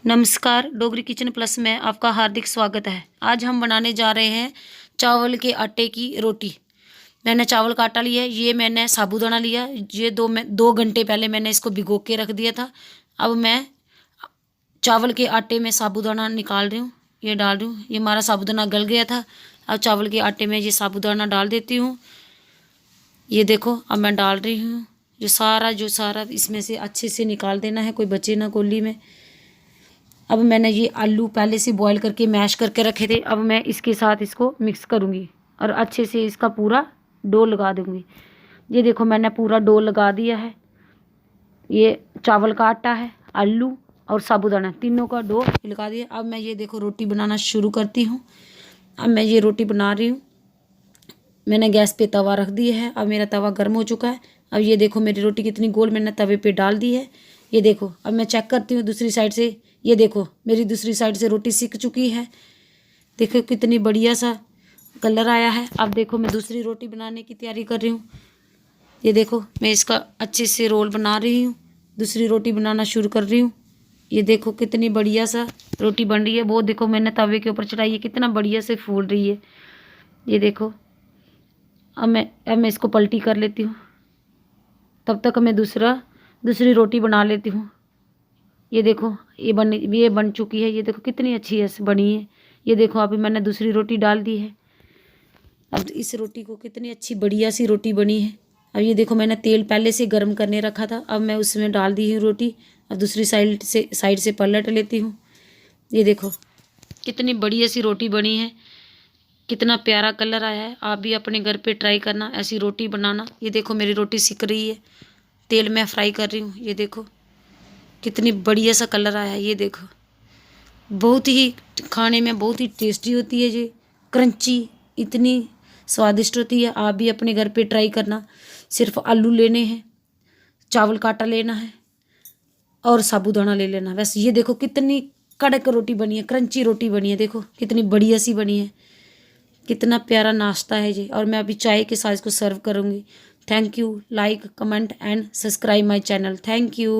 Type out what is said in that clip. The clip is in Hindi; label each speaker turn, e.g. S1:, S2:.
S1: नमस्कार, डोगरी किचन प्लस में आपका हार्दिक स्वागत है। आज हम बनाने जा रहे हैं चावल के आटे की रोटी। मैंने चावल का आटा लिया है, ये मैंने साबूदाना लिया, ये 2 घंटे पहले मैंने इसको भिगो के रख दिया था। अब मैं चावल के आटे में साबूदाना निकाल रही हूँ, ये डाल रही हूँ। ये हमारा साबूदाना गल गया था। अब चावल के आटे में ये साबूदाना डाल देती हूँ। ये देखो, अब मैं डाल रही हूँ। जो सारा इसमें से अच्छे से निकाल देना है, कोई बचे ना कोली में। अब मैंने ये आलू पहले से बॉईल करके मैश करके रखे थे। अब मैं इसके साथ इसको मिक्स करूँगी और अच्छे से इसका पूरा डो लगा दूँगी। ये देखो, मैंने पूरा डो लगा दिया है। ये चावल का आटा है, आलू और साबूदाना, तीनों का डो लगा दिया। अब मैं ये देखो रोटी बनाना शुरू करती हूँ। अब मैं ये रोटी बना रही हूँ। मैंने गैस पे तवा रख दिया है। अब मेरा तवा गर्म हो चुका है। अब ये देखो मेरी रोटी कितनी गोल मैंने तवे पे डाल दी है। ये देखो, अब मैं चेक करती हूँ दूसरी साइड से। ये देखो, मेरी दूसरी साइड से रोटी सिक चुकी है। देखो कितनी बढ़िया सा कलर आया है। अब देखो, मैं दूसरी रोटी बनाने की तैयारी कर रही हूँ। ये देखो, मैं इसका अच्छे से रोल बना रही हूँ। दूसरी रोटी बनाना शुरू कर रही हूँ। ये देखो कितनी बढ़िया सा रोटी बन रही है। वो देखो, मैंने तवे के ऊपर चढ़ाई है, कितना बढ़िया से फूल रही है। ये देखो, अब मैं इसको पलटी कर लेती हूँ। तब तक मैं दूसरी रोटी बना लेती हूँ। ये देखो, ये बन चुकी है। ये देखो कितनी अच्छी है बनी है। ये देखो, अभी मैंने दूसरी रोटी डाल दी है। अब इस रोटी को कितनी अच्छी बढ़िया सी रोटी बनी है। अब ये देखो, मैंने तेल पहले से गर्म करने रखा था। अब मैं उसमें डाल दी हूँ रोटी। अब दूसरी साइड से पलट लेती हूँ। ये देखो कितनी बढ़िया सी रोटी बनी है, कितना प्यारा कलर आया है। आप भी अपने घर पे ट्राई करना, ऐसी रोटी बनाना। ये देखो, मेरी रोटी सिक रही है, तेल में फ्राई कर रही हूँ। ये देखो कितनी बढ़िया सा कलर आया है। ये देखो, बहुत ही खाने में बहुत ही टेस्टी होती है ये, क्रंची, इतनी स्वादिष्ट होती है। आप भी अपने घर पे ट्राई करना। सिर्फ आलू लेने हैं, चावल का आटा लेना है और साबूदाना ले लेना, बस। ये देखो कितनी कड़क रोटी बनी है, क्रंची रोटी बनी है। देखो कितनी बढ़िया सी बनी है, कितना प्यारा नाश्ता है ये। और मैं अभी चाय के साथ इसको सर्व करूँगी। Thank you. Like, comment and subscribe my channel. Thank you.